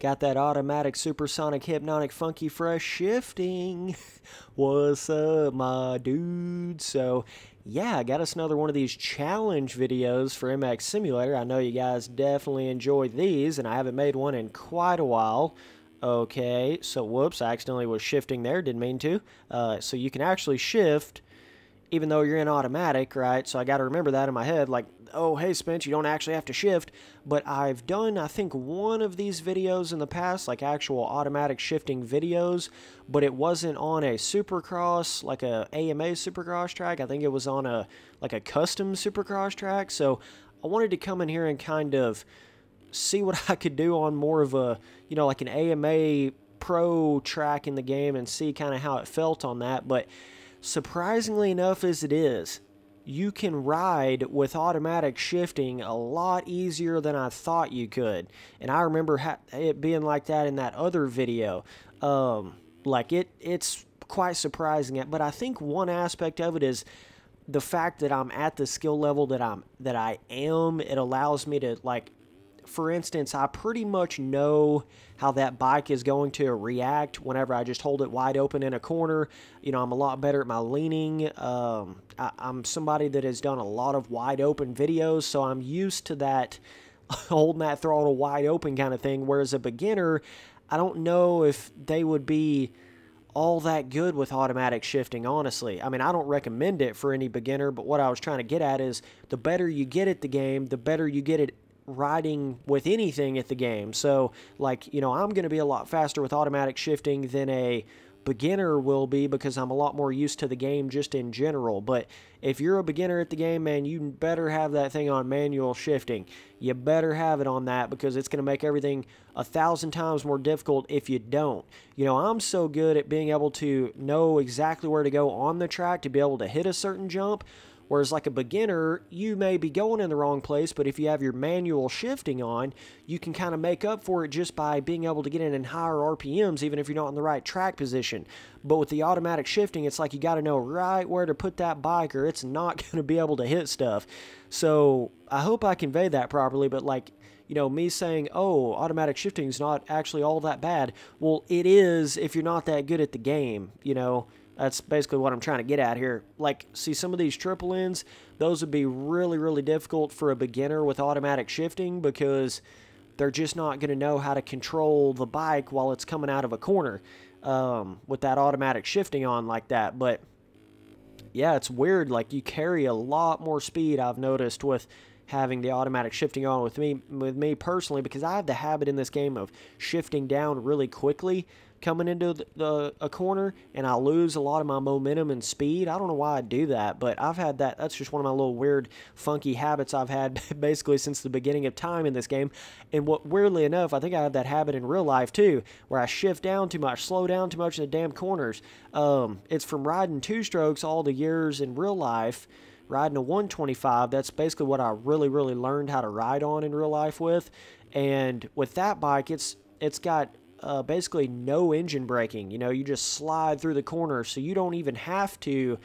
Got that automatic supersonic hypnotic funky fresh shifting. What's up, my dude? So, yeah, I got us another one of these challenge videos for MX Simulator. I know you guys definitely enjoy these, and I haven't made one in quite a while. Okay, so whoops, I accidentally was shifting there, didn't mean to. So you can actually shift even though you're in automatic, right? So I got to remember that in my head, like, oh, hey, Spence, you don't actually have to shift. But I've done, I think, one of these videos in the past, like actual automatic shifting videos, but it wasn't on a Supercross, like a AMA Supercross track. I think it was on a custom Supercross track. So I wanted to come in here and kind of see what I could do on more of a, like an AMA pro track in the game and see kind of how it felt on that. But surprisingly enough as it is, you can ride with automatic shifting a lot easier than I thought you could. And I remember it being like that in that other video. It's quite surprising. But I think one aspect of it is the fact that I'm at the skill level that I am. It allows me to, like, for instance, I pretty much know how that bike is going to react whenever I just hold it wide open in a corner. I'm a lot better at my leaning. I'm somebody that has done a lot of wide open videos, so I'm used to that holding that throttle wide open kind of thing, whereas a beginner, I don't know if they would be all that good with automatic shifting, honestly. I mean, I don't recommend it for any beginner, but what I was trying to get at is the better you get at the game, the better you get at riding with anything at the game. So, like, I'm going to be a lot faster with automatic shifting than a beginner will be because I'm a lot more used to the game just in general. But if you're a beginner at the game, man, you better have that thing on manual shifting. You better have it on that because it's going to make everything 1,000 times more difficult if you don't. I'm so good at being able to know exactly where to go on the track to be able to hit a certain jump. Whereas like a beginner, you may be going in the wrong place, but if you have your manual shifting on, you can kind of make up for it just by being able to get in higher RPMs, even if you're not in the right track position. But with the automatic shifting, it's like you got to know right where to put that bike or it's not going to be able to hit stuff. So I hope I conveyed that properly, but like, me saying, oh, automatic shifting is not actually all that bad. Well, it is if you're not that good at the game, That's basically what I'm trying to get at here. Like, see, some of these triple ends, those would be really, really difficult for a beginner with automatic shifting because they're just not going to know how to control the bike while it's coming out of a corner with that automatic shifting on like that. But, yeah, it's weird. Like, you carry a lot more speed, I've noticed, with having the automatic shifting on with me personally, because I have the habit in this game of shifting down really quickly coming into a corner, and I lose a lot of my momentum and speed. I don't know why I do that, but I've had that. That's just one of my little weird, funky habits I've had basically since the beginning of time in this game. And what, weirdly enough, I think I have that habit in real life too, where I shift down too much, slow down too much in the damn corners. It's from riding two-strokes all the years in real life, riding a 125. That's basically what I really, really learned how to ride on in real life with. And with that bike, it's got basically no engine braking. You just slide through the corner, so you don't even have to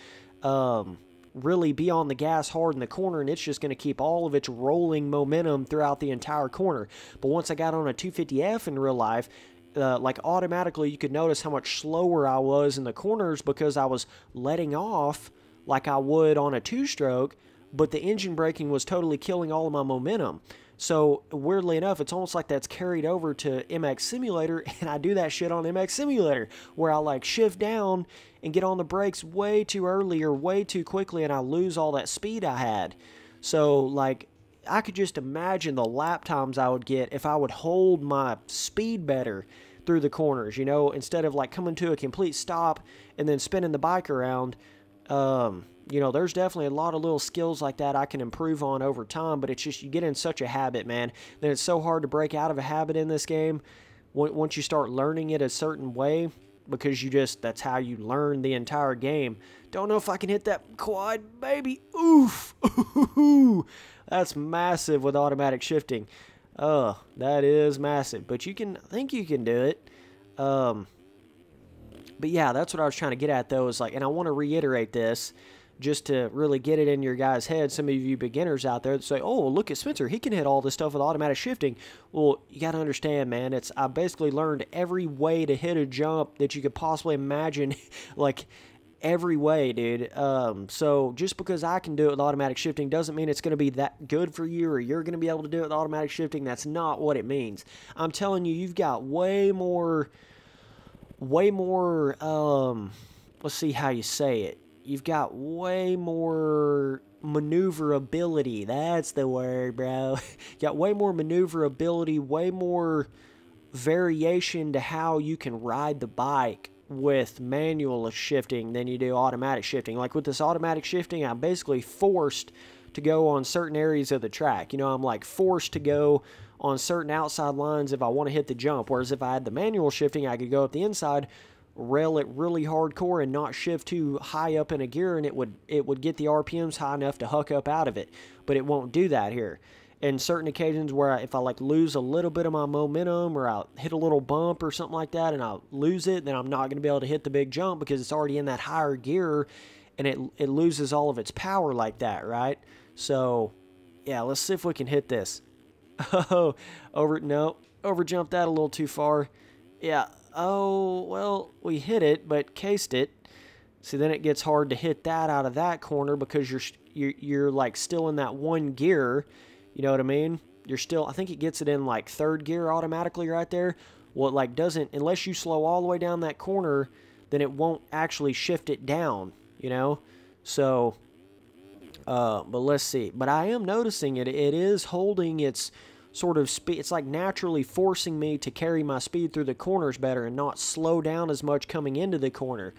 really be on the gas hard in the corner, and it's just going to keep all of its rolling momentum throughout the entire corner. But once I got on a 250F in real life, like automatically you could notice how much slower I was in the corners because I was letting off like I would on a two-stroke, but the engine braking was totally killing all of my momentum. So, weirdly enough, it's almost like that's carried over to MX Simulator, and I do that shit on MX Simulator, where I, like, shift down and get on the brakes way too early or way too quickly, and I lose all that speed I had. So, like, I could just imagine the lap times I would get if I would hold my speed better through the corners, instead of, like, coming to a complete stop and then spinning the bike around. There's definitely a lot of little skills like that I can improve on over time, but it's just you get in such a habit, man. Then it's so hard to break out of a habit in this game once you start learning it a certain way because that's how you learn the entire game. Don't know if I can hit that quad, baby. Oof. Ooh. That's massive with automatic shifting. That is massive, but I think you can do it. But yeah, that's what I was trying to get at though, is like, and I want to reiterate this, just to really get it in your guys' head. Some of you beginners out there that say, oh, look at Spencer, he can hit all this stuff with automatic shifting. Well, you got to understand, man, I basically learned every way to hit a jump that you could possibly imagine, like every way, dude. So just because I can do it with automatic shifting doesn't mean it's going to be that good for you, or you're going to be able to do it with automatic shifting. That's not what it means. I'm telling you, you've got way more, let's see how you say it. You've got way more maneuverability. That's the word, bro. You got way more maneuverability, way more variation to how you can ride the bike with manual shifting than you do automatic shifting. Like with this automatic shifting, I'm basically forced to go on certain areas of the track. You know, I'm like forced to go on certain outside lines if I want to hit the jump. Whereas if I had the manual shifting, I could go up the inside, rail it really hardcore and not shift too high up in a gear, and it would get the RPMs high enough to huck up out of it. But it won't do that here. In certain occasions where if I like lose a little bit of my momentum, or I'll hit a little bump or something like that and I'll lose it, then I'm not going to be able to hit the big jump because it's already in that higher gear, and it loses all of its power like that, right? So yeah, let's see if we can hit this. Oh, overjumped that a little too far. Yeah. Oh, well, we hit it, but cased it. See, then it gets hard to hit that out of that corner because you're like still in that one gear. You know what I mean? You're still, I think it gets it in like third gear automatically right there. Well, it like doesn't, unless you slow all the way down that corner, then it won't actually shift it down, you know? So, but let's see. But I am noticing it is holding its sort of speed. It's like naturally forcing me to carry my speed through the corners better and not slow down as much coming into the corner.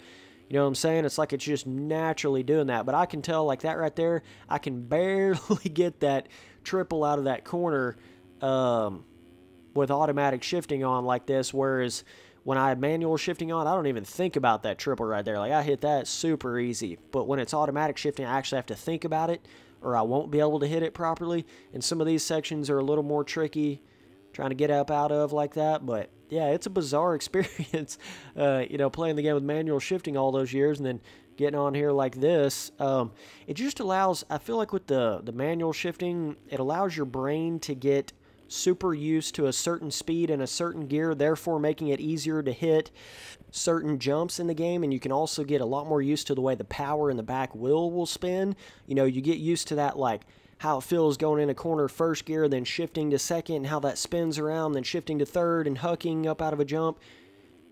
You know what I'm saying? It's like it's just naturally doing that. But I can tell, like that right there, I can barely get that triple out of that corner with automatic shifting on like this, whereas when I had manual shifting on, I don't even think about that triple right there. Like I hit that super easy. But when it's automatic shifting, I actually have to think about it, or I won't be able to hit it properly. And some of these sections are a little more tricky trying to get up out of like that. But yeah, it's a bizarre experience, you know, playing the game with manual shifting all those years and then getting on here like this. It just allows, I feel like with the manual shifting, it allows your brain to get super used to a certain speed and a certain gear, therefore making it easier to hit certain jumps in the game. And you can also get a lot more used to the way the power in the back wheel will spin. You know, you get used to that, like how it feels going in a corner first gear, then shifting to second, and how that spins around, then shifting to third and hucking up out of a jump.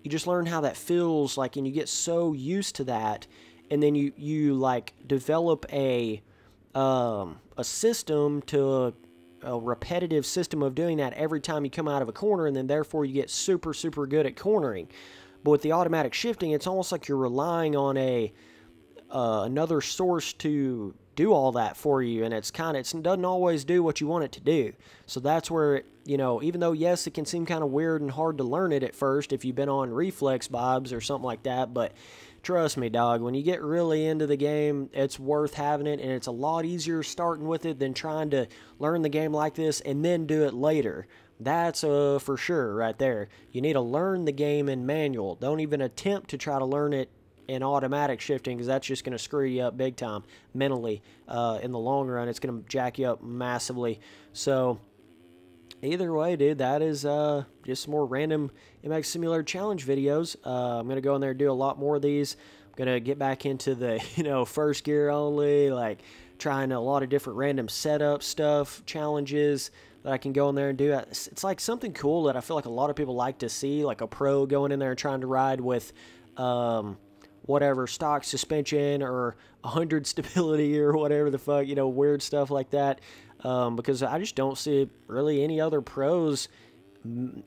You just learn how that feels like, and you get so used to that. And then you like develop a system to a repetitive system of doing that every time you come out of a corner, and then therefore you get super, super good at cornering. But with the automatic shifting, it's almost like you're relying on another source to do all that for you, and it doesn't always do what you want it to do. So that's where, you know, even though, yes, it can seem kind of weird and hard to learn it at first if you've been on reflex vibes or something like that, but trust me, dog, when you get really into the game, it's worth having it, and it's a lot easier starting with it than trying to learn the game like this and then do it later. That's for sure right there. You need to learn the game in manual. Don't even attempt to try to learn it in automatic shifting, because that's just going to screw you up big time mentally. In the long run, it's going to jack you up massively. So either way, dude, that is just some more random MX Simulator Challenge videos. I'm going to go in there and do a lot more of these. I'm going to get back into the, you know, first gear only, like trying a lot of different random setup stuff, challenges that I can go in there and do. It's like something cool that I feel like a lot of people like to see, like a pro going in there and trying to ride with whatever, stock suspension or 100 stability or whatever the fuck, you know, weird stuff like that. Because I just don't see really any other pros,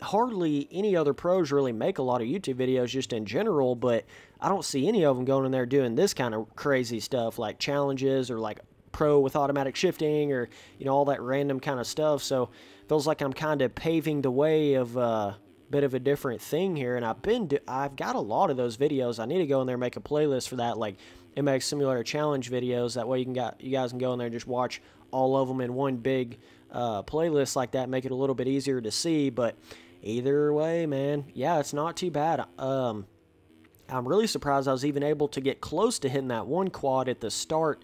hardly any other pros really make a lot of YouTube videos just in general, but I don't see any of them going in there doing this kind of crazy stuff like challenges or like pro with automatic shifting or, you know, all that random kind of stuff. So it feels like I'm kind of paving the way of bit of a different thing here, and I've got a lot of those videos. I need to go in there and make a playlist for that, like MX Simulator Challenge videos. That way you guys can go in there and just watch all of them in one big playlist like that, make it a little bit easier to see. But either way, man, yeah, it's not too bad. I'm really surprised I was even able to get close to hitting that one quad at the start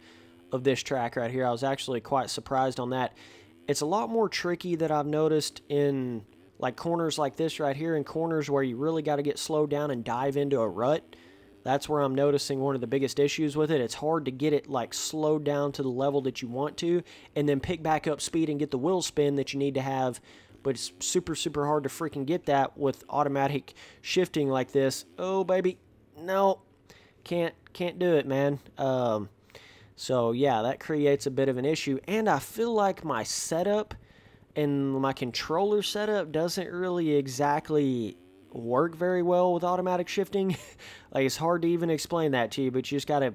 of this track right here. I was actually quite surprised on that. It's a lot more tricky that I've noticed in like corners like this right here, and corners where you really got to get slowed down and dive into a rut. That's where I'm noticing one of the biggest issues with it. It's hard to get it like slowed down to the level that you want to, and then pick back up speed and get the wheel spin that you need to have. But it's super, super hard to freaking get that with automatic shifting like this. Oh, baby. No. Can't do it, man. So, yeah, that creates a bit of an issue. And I feel like my setup and my controller setup doesn't really exactly work very well with automatic shifting. Like, it's hard to even explain that to you, but you just gotta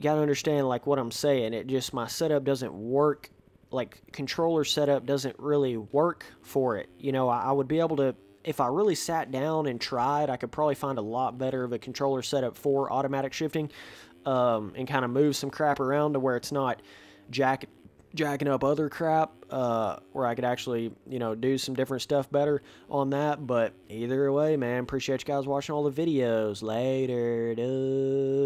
understand like what I'm saying. It just, my setup doesn't work, like controller setup doesn't really work for it. You know, I would be able to, if I really sat down and tried, I could probably find a lot better of a controller setup for automatic shifting, and kind of move some crap around to where it's not jacking up other crap, where I could actually, you know, do some different stuff better on that. But either way, man, appreciate you guys watching all the videos. Later, dude.